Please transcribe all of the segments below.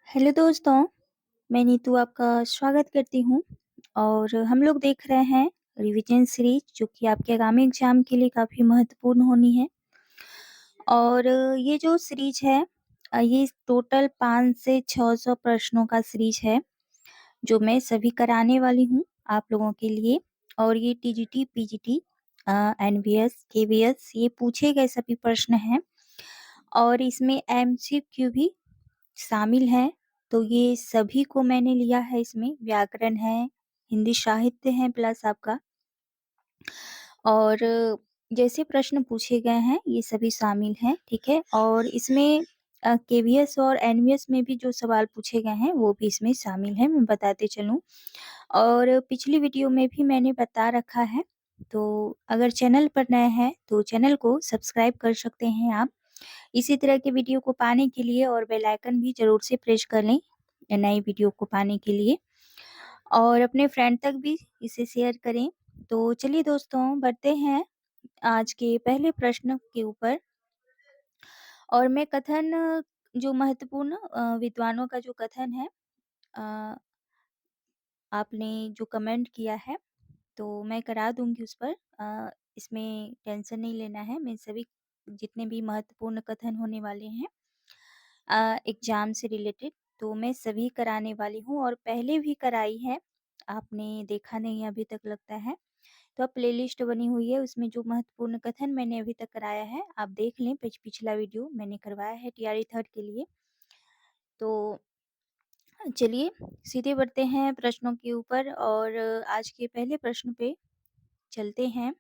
Hello दोस्तों, मैं नीतू आपका स्वागत करती हूँ और हम लोग देख रहे हैं रिवीजन सीरीज जो कि आपके आगामी एग्जाम के लिए काफ़ी महत्वपूर्ण होनी है। और ये जो सीरीज है ये टोटल 5 से 600 प्रश्नों का सीरीज है जो मैं सभी कराने वाली हूँ आप लोगों के लिए। और ये टीजीटी, पीजीटी, एनवीएस, केवीएस ये पूछे गए सभी प्रश्न हैं और इसमें एमसीक्यू भी शामिल है। तो ये सभी को मैंने लिया है, इसमें व्याकरण है, हिंदी साहित्य है प्लस आपका। और जैसे प्रश्न पूछे गए हैं ये सभी शामिल हैं, ठीक है? और इसमें केवीएस और एनवीएस में भी जो सवाल पूछे गए हैं वो भी इसमें शामिल हैं, मैं बताते चलूँ। और पिछली वीडियो में भी मैंने बता रखा है, तो अगर चैनल पर नए हैं तो चैनल को सब्सक्राइब कर सकते हैं आप। इसी तरह के वीडियो को पाने के लिए और बेल आइकन भी ज़रूर से प्रेस कर लें, नई वीडियो को पाने के लिए और अपने फ्रेंड तक भी इसे शेयर करें। तो चलिए दोस्तों बढ़ते हैं आज के पहले प्रश्न के ऊपर। और मैं कथन जो महत्वपूर्ण विद्वानों का जो कथन है अ, आपने जो कमेंट किया है तो मैं करा दूँगी उस पर। इसमें टेंशन नहीं लेना है, मैं सभी जितने भी महत्वपूर्ण कथन होने वाले हैं एग्ज़ाम से रिलेटेड तो मैं सभी कराने वाली हूँ और पहले भी कराई है, आपने देखा नहीं अभी तक लगता है। तो अब प्लेलिस्ट बनी हुई है उसमें जो महत्वपूर्ण कथन मैंने अभी तक कराया है, आप देख लें पिछला वीडियो मैंने करवाया है टीआरई थर्ड के लिए। तो चलिए सीधे बढ़ते हैं प्रश्नों के ऊपर और आज के पहले प्रश्न पे चलते हैं।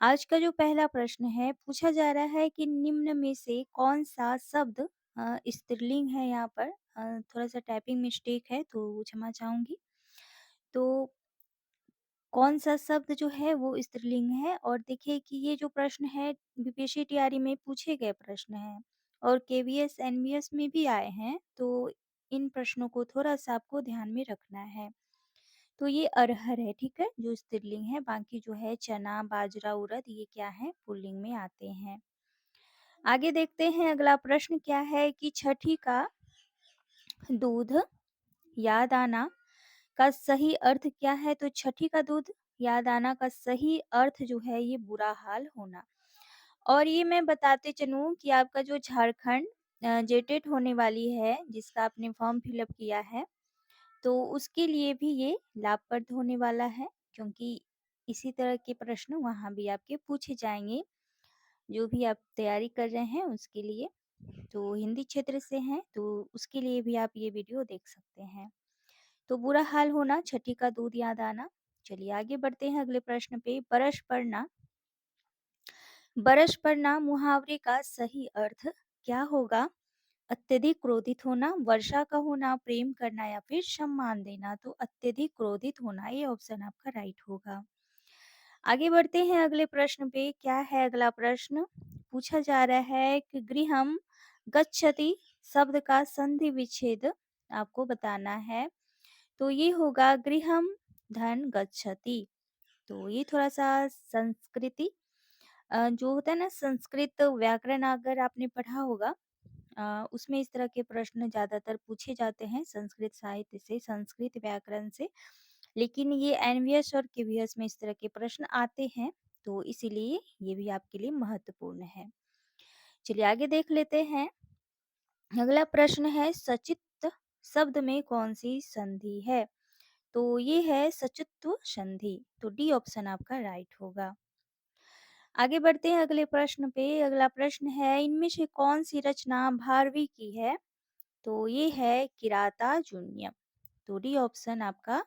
आज का जो पहला प्रश्न है पूछा जा रहा है कि निम्न में से कौन-सा शब्द स्त्रीलिंग है यहाँ पर। थोड़ा-सा टाइपिंग मिस्टेक है तो क्षमा चाहूँगी। तो कौन-सा शब्द जो है वो स्त्रीलिंग है और देखिए कि ये जो प्रश्न है बीपीएससी टीआरई में पूछे गए प्रश्न हैं और केवीएस, एनवीएस में भी आए हैं, तो इन प्रश्नों को थोड़ा-सा आपको ध्यान में रखना है। तो ये अरहर है, ठीक है? जो स्त्रीलिंग है, बाकी जो है चना, बाजरा, उड़द ये क्या है पुल्लिंग में आते हैं। आगे देखते हैं अगला प्रश्न क्या है कि छठी का दूध याद आना का सही अर्थ क्या है? तो छठी का दूध याद आना का सही अर्थ जो है ये बुरा हाल होना। और ये मैं बताते चलूँ कि आपका जो झारखंड जेटेट होने वाली है, जिसका आपने फॉर्म फिल अप किया है, तो उसके लिए भी ये लाभप्रद होने वाला है क्योंकि इसी तरह के प्रश्न वहाँ भी आपके पूछे जाएँगे, जो भी आप तैयारी कर रहे हैं उसके लिए। तो हिंदी क्षेत्र से हैं, तो उसके लिए भी आप ये वीडियो देख सकते हैं। तो बुरा हाल होना, छठी का दूध याद आना। चलिए आगे बढ़ते हैं अगले प्रश्न पे। बरस पड़ना, बरस पड़ना मुहावरे का सही अर्थ क्या होगा? अत्यधिक क्रोधित होना, वर्षा का होना, प्रेम करना या फिर सम्मान देना। तो अत्यधिक क्रोधित होना ये ऑप्शन आपका राइट होगा। आगे बढ़ते हैं अगले प्रश्न पे। क्या है अगला प्रश्न? पूछा जा रहा है कि गृहम गच्छति शब्द का संधि विच्छेद आपको बताना है। तो ये होगा गृहम धन गच्छति। तो ये थोड़ा-सा संस्कृति जो होता है ना संस्कृत व्याकरण अगर आपने पढ़ा होगा उसमें इस तरह के प्रश्न ज़्यादातर पूछे जाते हैं संस्कृत साहित्य से, संस्कृत व्याकरण से। लेकिन ये एनवीएस और केवीएस में इस तरह के प्रश्न आते हैं, तो इसीलिए ये भी आपके लिए महत्वपूर्ण है। चलिए आगे देख लेते हैं। अगला प्रश्न है सचित्त शब्द में कौन-सी संधि है? तो ये है सचित्व संधि। तो डी ऑप्शन आपका राइट होगा। आगे बढ़ते हैं अगले प्रश्न पे। अगला प्रश्न है इनमें से कौन-सी रचना भारवी की है? तो ये है किरातार्जुनीय। तो डी ऑप्शन आपका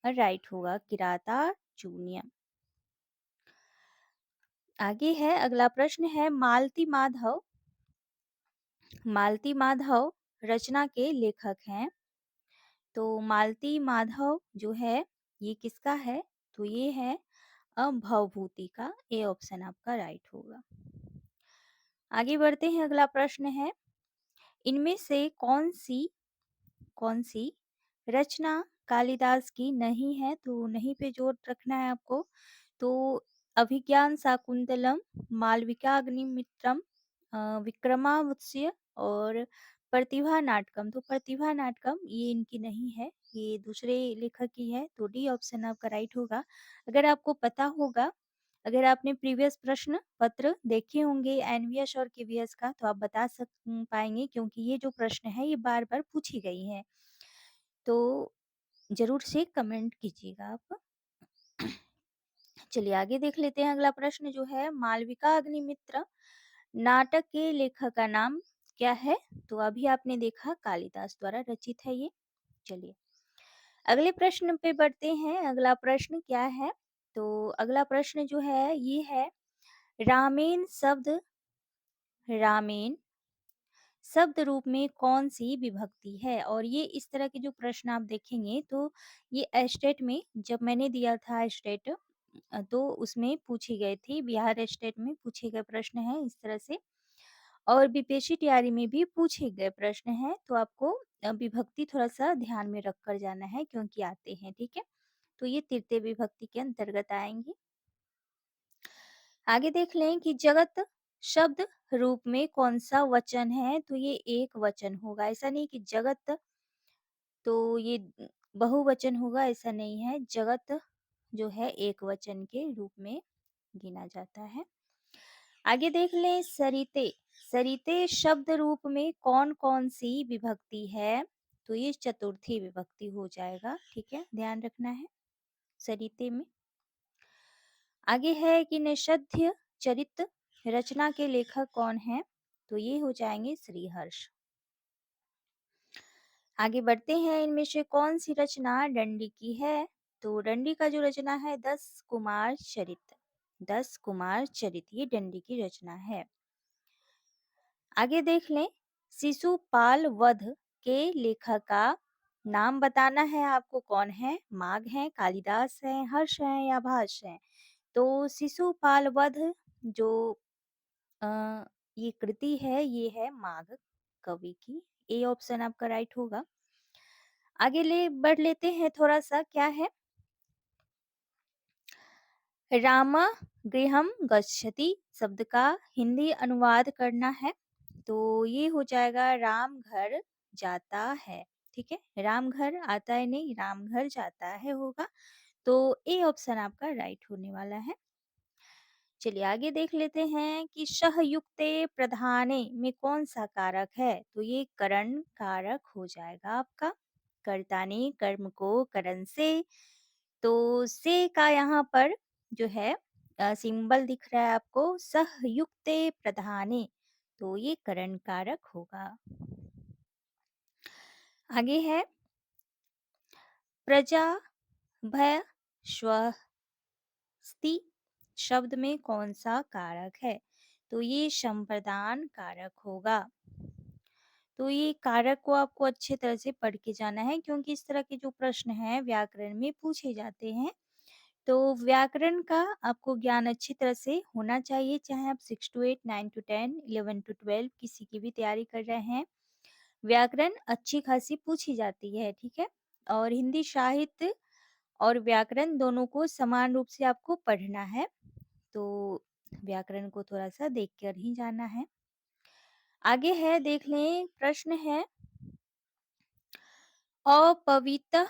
राइट होगा किरातार्जुनीय। आगे है अगला प्रश्न है मालती माधव, मालती माधव रचना के लेखक हैं। तो मालती माधव जो है ये किसका है? तो ये है भवभूति का। ए ऑप्शन आपका राइट होगा। आगे बढ़ते हैं अगला प्रश्न है इनमें से कौन-सी रचना कालिदास की नहीं है? तो नहीं पे जोर रखना है आपको। तो अभिज्ञान शाकुंतलम, मालविकाग्निमित्रम, विक्रमावस्य और प्रतिभा नाटकम, तो प्रतिभा नाटकम ये इनकी नहीं है, ये दूसरे लेखक की है, तो डी ऑप्शन आपका राइट होगा। अगर आपको पता होगा, अगर आपने प्रीवियस प्रश्न पत्र देखे होंगे एनवीएस और केवीएस का, तो आप बता पाएँगे, क्योंकि ये जो प्रश्न है ये बार-बार पूछी गई हैं। तो ज़रूर से कमेंट कीजिएगा आप। चलिए आगे देख लेते हैं अगला प्रश्न जो है, मालविका अग्निमित्र नाटक के लेखक का नाम क्या है? तो अभी आपने देखा कालिदास द्वारा रचित है ये। चलिए अगले प्रश्न पे बढ़ते हैं। अगला प्रश्न क्या है? तो अगला प्रश्न जो है ये है, रामेन शब्द रामेन शब्द रूप में कौन-सी विभक्ति है? और ये इस तरह के जो प्रश्न आप देखेंगे, तो ये एस्टेट में जब मैंने दिया था एस्टेट, तो उसमें पूछी गई थी, बिहार एस्टेट में पूछे गए प्रश्न हैं इस तरह से, और बीपीएससी तैयारी में भी पूछे गए प्रश्न हैं, तो आपको विभक्ति थोड़ा-सा ध्यान में रख कर जाना है, क्योंकि आते हैं, ठीक है? तो ये तृतीय विभक्ति के अंतर्गत आएँगी। आगे देख लें कि जगत शब्द रूप में कौन-सा वचन है? तो ये एक वचन होगा, ऐसा नहीं कि जगत, तो ये बहुवचन होगा, ऐसा नहीं है। जगत जो है एक वचन के रूप में गिना जाता है। आगे देख लें सरिते। सरिते शब्द रूप में कौन-कौन सी विभक्ति है? तो ये चतुर्थी विभक्ति हो जाएगा, ठीक है? ध्यान रखना है सरिते में। आगे है कि निषद्य चरित रचना के लेखक कौन हैं? तो ये हो जाएँगे श्रीहर्ष। आगे बढ़ते हैं, इनमें से कौन-सी रचना दंडी की है? तो दंडी का जो रचना है दस कुमार चरित। दस कुमार चरित ये दंडी की रचना है। आगे देख लें, शिशुपाल वध के लेखक का नाम बताना है आपको, कौन है? माघ हैं, कालिदास हैं, हर्ष हैं या भास हैं? तो शिशुपाल वध जो अ, ये कृति है, ये है माघ कवि की। ए ऑप्शन आपका राइट होगा। आगे बढ़ लेते हैं थोड़ा-सा, क्या है? रामः गृहं गच्छति शब्द का हिंदी अनुवाद करना है, तो ये हो जाएगा राम घर जाता है, ठीक है? राम घर आता है नहीं, राम घर जाता है होगा, तो ए ऑप्शन आपका राइट होने वाला है। चलिए आगे देख लेते हैं कि सहयुक्ते प्रधाने में कौन-सा कारक है? तो ये करण कारक हो जाएगा आपका। कर्ता ने कर्म को करण से का यहाँ पर जो है सिंबल दिख रहा है आपको, सहयुक्ते प्रधाने, तो ये करण कारक होगा। आगे है प्रजा भय स्व स्ति शब्द में कौन-सा कारक है? तो ये संप्रदान कारक होगा। तो ये कारक को आपको अच्छे तरह से पढ़ के जाना है, क्योंकि इस तरह के जो प्रश्न हैं व्याकरण में पूछे जाते हैं। तो व्याकरण का आपको ज्ञान अच्छी तरह से होना चाहिए, चाहे आप 6 टू 8, 9 टू 10, 11 टू 12 किसी की भी तैयारी कर रहे हैं। व्याकरण अच्छी खासी पूछी जाती है, ठीक है? और हिंदी साहित्य और व्याकरण दोनों को समान रूप से आपको पढ़ना है। तो व्याकरण को थोड़ा-सा देख कर ही जाना है। आगे है, देख लें, प्रश्न है अपवित्र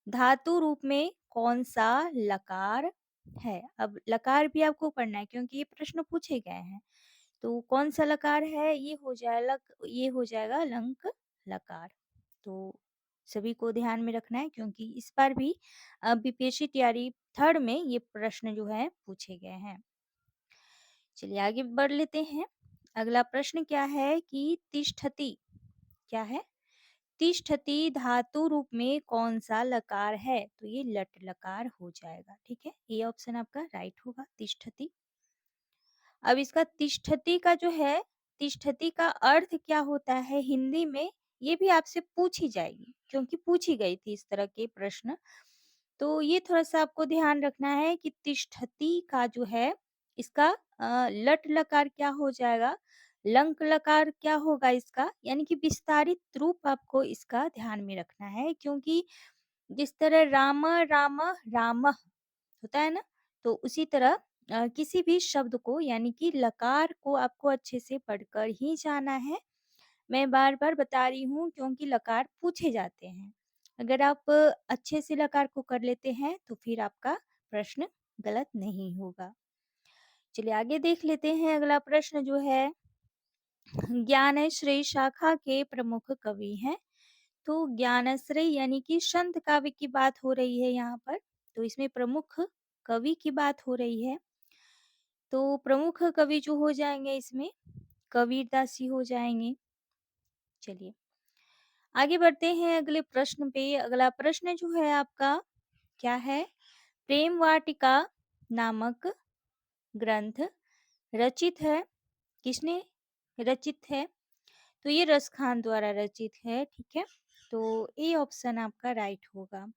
धातु रूप में कौन-सा लकार है? अब लकार भी आपको पढ़ना है, क्योंकि ये प्रश्न पूछे गए हैं। तो कौन-सा लकार है? ये हो जाएगा लंक लकार। तो सभी को ध्यान में रखना है, क्योंकि इस बार भी बीपीएससी तैयारी 3rd में ये प्रश्न जो है पूछे गए हैं। चलिए आगे बढ़ लेते हैं। अगला प्रश्न क्या है कि तिष्ठति क्या है? तिष्ठति धातु रूप में कौन-सा लकार है? तो ये लट लकार हो जाएगा, ठीक है? ए ऑप्शन आपका राइट होगा, तिष्ठति। अब इसका तिष्ठति का जो है, तिष्ठति का अर्थ क्या होता है हिंदी में? ये भी आपसे पूछी जाएगी, क्योंकि पूछी गई थी इस तरह के प्रश्न। तो ये थोड़ा-सा आपको ध्यान रखना है कि तिष्ठति का जो है, इसका लट लकार क्या हो जाएगा? लंक लकार क्या होगा इसका? यानी कि विस्तारित रूप आपको इसका ध्यान में रखना है, क्योंकि जिस तरह राम, राम, रामः होता है ना? तो उसी तरह किसी भी शब्द को, यानी कि लकार को आपको अच्छे से पढ़कर ही जाना है। मैं बार-बार बता रही हूँ क्योंकि लकार पूछे जाते हैं। अगर आप अच्छे से लकार को कर लेते हैं तो फिर आपका प्रश्न गलत नहीं होगा। चलिए आगे देख लेते हैं अगला प्रश्न जो है ज्ञानश्री शाखा के प्रमुख कवि हैं। तो ज्ञानश्री यानी कि संत काव्य की बात हो रही है यहाँ पर। तो इसमें प्रमुख कवि की बात हो रही है। तो प्रमुख कवि जो हो जाएँगे इसमें कबीरदास जी हो जाएँगे। चलिए आगे बढ़ते हैं अगले प्रश्न पे। अगला प्रश्न जो है आपका क्या है? प्रेम वाटिका नामक ग्रंथ रचित है, किसने रचित है? तो ये रसखान द्वारा रचित है, ठीक है? तो ए ऑप्शन आपका राइट होगा।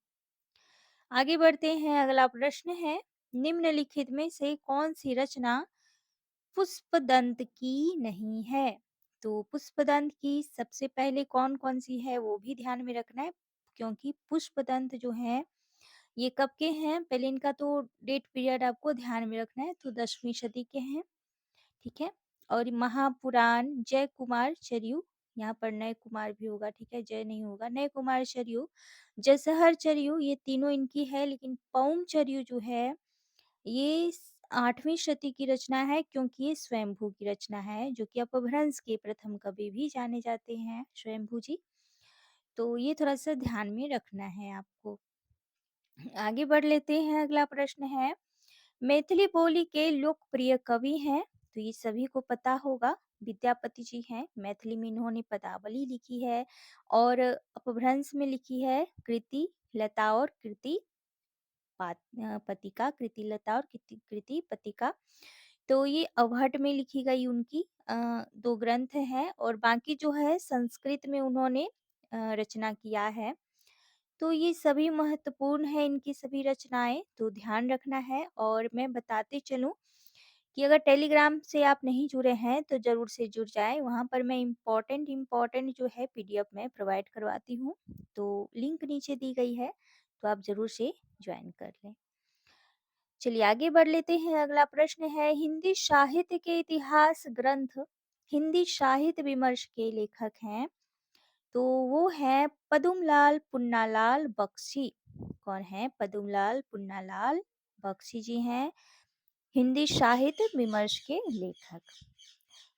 आगे बढ़ते हैं अगला प्रश्न है निम्नलिखित में से कौन-सी रचना पुष्पदंत की नहीं है? तो पुष्पदंत की सबसे पहले कौन-कौन सी है वो भी ध्यान में रखना है क्योंकि पुष्पदंत जो है ये कब के हैं? पहले इनका तो डेट पीरियड आपको ध्यान में रखना है तो 10वीं सदी के हैं, ठीक है? और महापुराण जय कुमार चरयू यहाँ पर नय कुमार भी होगा, ठीक है? जय नहीं होगा, नय कुमार चरयू, जसहर चरयू ये तीनों इनकी है लेकिन पौम चरयू जो है ये 8वीं शती की रचना है क्योंकि ये स्वयंभू की रचना है जो कि अपभ्रंश के प्रथम कवि भी जाने जाते हैं स्वयंभू जी। तो ये थोड़ा-सा ध्यान में रखना है आपको। आगे बढ़ लेते हैं अगला प्रश्न है मैथिली बोली के लोकप्रिय कवि हैं तो ये सभी को पता होगा विद्यापति जी हैं मैथिली में इन्होंने पदावली लिखी है और अपभ्रंश में लिखी है कृति लता और कृति पतिका कृति लता और कृति पतिका। तो ये अवहट में लिखी गई उनकी 2 ग्रंथ हैं और बाकी जो है संस्कृत में उन्होंने रचना किया है। तो ये सभी महत्वपूर्ण है इनकी सभी रचनाएँ तो ध्यान रखना है और मैं बताते चलूँ कि अगर टेलीग्राम से आप नहीं जुड़े हैं तो ज़रूर से जुड़ जाएँ। वहाँ पर मैं इम्पोर्टेंट जो है पीडीएफ में प्रोवाइड करवाती हूँ। तो लिंक नीचे दी गई है, तो आप ज़रूर से जॉइन कर लें। चलिए आगे बढ़ लेते हैं अगला प्रश्न है हिंदी साहित्य के इतिहास ग्रंथ हिंदी साहित्य विमर्श के लेखक हैं तो वो है पदुमलाल पुन्नालाल बख्शी। कौन है? पदुमलाल पुन्नालाल बख्शी जी हैं हिंदी साहित्य विमर्श के लेखक।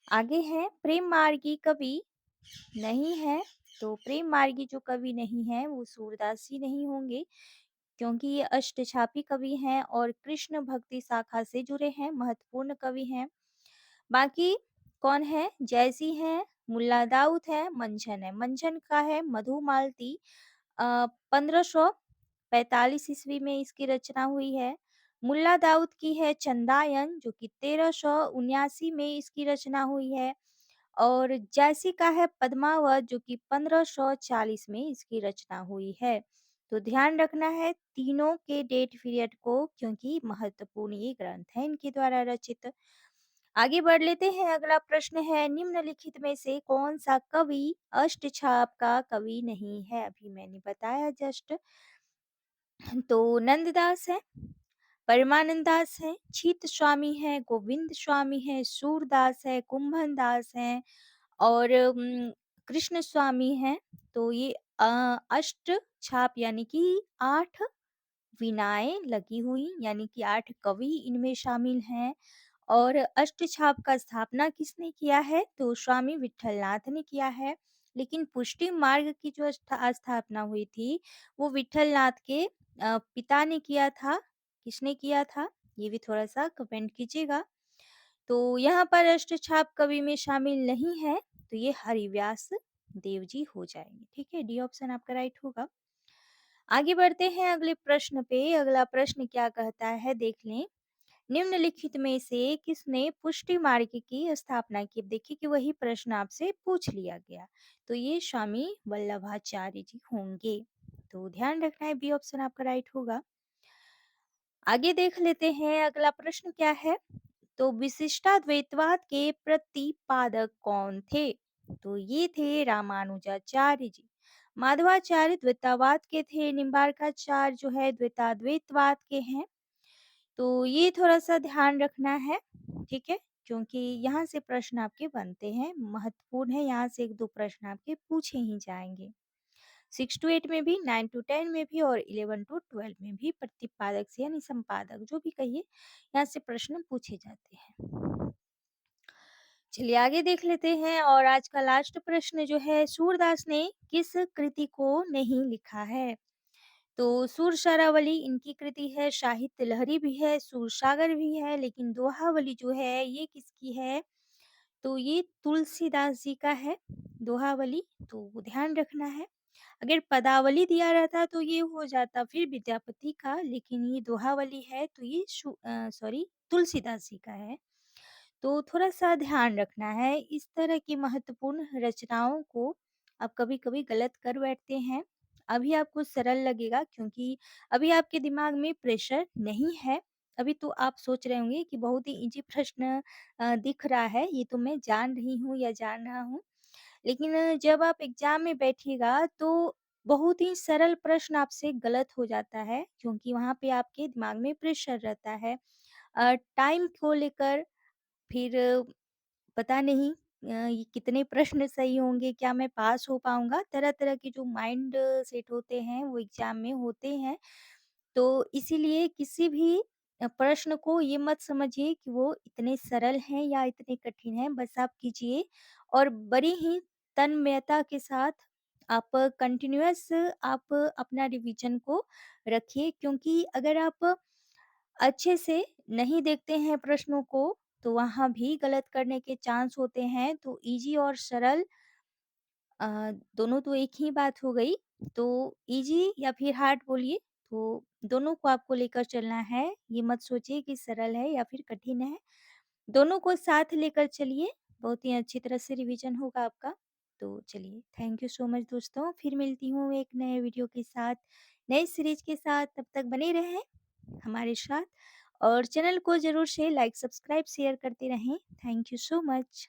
आगे है प्रेम मार्गी कवि नहीं है तो प्रेम मार्गी जो कवि नहीं है वो सूरदास जी नहीं होंगे क्योंकि ये अष्टछापी कवि हैं और कृष्ण भक्ति शाखा से जुड़े हैं महत्वपूर्ण कवि हैं। बाकी कौन है? जयसी हैं, मुल्ला दाऊद है, मंझन है। मंझन का है मधुमालती 1545 ईस्वी में इसकी रचना हुई है। मुल्ला दाऊद की है चंदायन जो कि 1379 में इसकी रचना हुई है और जैसी का है पद्मावत जो कि 1540 में इसकी रचना हुई है। तो ध्यान रखना है तीनों के डेट पीरियड को क्योंकि महत्वपूर्ण ये ग्रंथ है इनके द्वारा रचित। आगे बढ़ लेते हैं अगला प्रश्न है निम्नलिखित में से कौन सा कवि अष्टछाप का कवि नहीं है? अभी मैंने बताया जस्ट। तो नंददास है, परमानंद दास है, छीत स्वामी है, गोविंद स्वामी है, सूरदास है, कुंभन दास है और कृष्ण स्वामी है। तो ये अष्ट छाप यानी कि 8 वीणाएँ लगी हुई यानी कि 8 कवि इनमें शामिल हैं और अष्टछाप का स्थापना किसने किया है? तो स्वामी विट्ठलनाथ ने किया है। लेकिन पुष्टि मार्ग की जो स्थापना हुई थी, वो विट्ठलनाथ के पिता ने किया था। किसने किया था? ये भी थोड़ा-सा कमेंट कीजिएगा। तो यहाँ पर अष्टछाप कवि में शामिल नहीं है, तो ये हरिव्यास देव जी हो जाएँगे, ठीक है? डी ऑप्शन आपका राइट होगा। आगे बढ़ते हैं अगले प्रश्न पे। अगला प्रश्न क्या कहता है देख लें। निम्नलिखित में से किसने पुष्टि मार्ग की स्थापना की? अब देखिए कि वही प्रश्न आपसे पूछ लिया गया। तो ये स्वामी वल्लभाचार्य जी होंगे। तो ध्यान रखना है बी ऑप्शन आपका राइट होगा। आगे देख लेते हैं अगला प्रश्न क्या है। तो विशिष्टाद्वैतवाद के प्रतिपादक कौन थे? तो ये थे रामानुजाचार्य जी। माधवाचार्य द्वैतवाद के थे, निम्बार्काचार्य जो है द्वैताद्वैतवाद के हैं। तो ये थोड़ा-सा ध्यान रखना है, ठीक है? क्योंकि यहाँ से प्रश्न आपके बनते हैं, महत्वपूर्ण है, यहाँ से 1-2 प्रश्न आपके पूछे ही जाएँगे। 6 टू 8 में भी, 9 टू 10 में भी और 11 टू 12 में भी प्रतिपादक से यानी संपादक जो भी कहिए, यहाँ से प्रश्न पूछे जाते हैं। चलिए आगे देख लेते हैं और आज का लास्ट प्रश्न जो है सूरदास ने किस कृति को नहीं लिखा है? तो सूर शरावली इनकी कृति है, साहित्य लहरी भी है, सूरसागर भी है, लेकिन दोहावली जो है ये किसकी है? तो ये तुलसीदास जी का है दोहावली, तो ध्यान रखना है। अगर पदावली दिया रहता तो ये हो जाता फिर विद्यापति का, लेकिन ये दोहावली है तो ये सॉरी तुलसीदास जी का है। तो थोड़ा-सा ध्यान रखना है, इस तरह की महत्वपूर्ण रचनाओं को आप कभी-कभी गलत कर बैठते हैं। अभी आपको सरल लगेगा क्योंकि अभी आपके दिमाग में प्रेशर नहीं है। अभी तो आप सोच रहे होंगे कि बहुत ही ईज़ी प्रश्न दिख रहा है, ये तो मैं जान रही हूँ या जान रहा हूँ। लेकिन जब आप एग्ज़ाम में बैठिएगा तो बहुत ही सरल प्रश्न आपसे गलत हो जाता है क्योंकि वहाँ पे आपके दिमाग में प्रेशर रहता है। टाइम को लेकर फिर पता नहीं ये कितने प्रश्न सही होंगे, क्या मैं पास हो पाऊँगा? तरह-तरह के जो माइंड सेट होते हैं वो एग्ज़ाम में होते हैं। तो इसीलिए किसी भी प्रश्न को ये मत समझिए कि वो इतने सरल हैं या इतने कठिन हैं, बस आप कीजिए और बड़ी ही तन्मयता के साथ आप कंटिन्यूअस आप अपना रिवीजन को रखिए क्योंकि अगर आप अच्छे से नहीं देखते हैं प्रश्नों को, तो वहाँ भी गलत करने के चांस होते हैं। तो ईज़ी और सरल दोनों तो एक ही बात हो गई। तो ईज़ी या फिर हार्ड बोलिए, तो दोनों को आपको लेकर चलना है। ये मत सोचिए कि सरल है या फिर कठिन है। दोनों को साथ लेकर चलिए, बहुत ही अच्छी तरह से रिवीजन होगा आपका। तो चलिए, थैंक यू सो मच दोस्तों। फिर मिलती हूँ एक नए वीडियो के साथ, नए सीरीज़ के साथ। तब तक बने रहें हमारे साथ और चैनल को ज़रूर से लाइक, सब्सक्राइब, शेयर करते रहें। Thank you so much.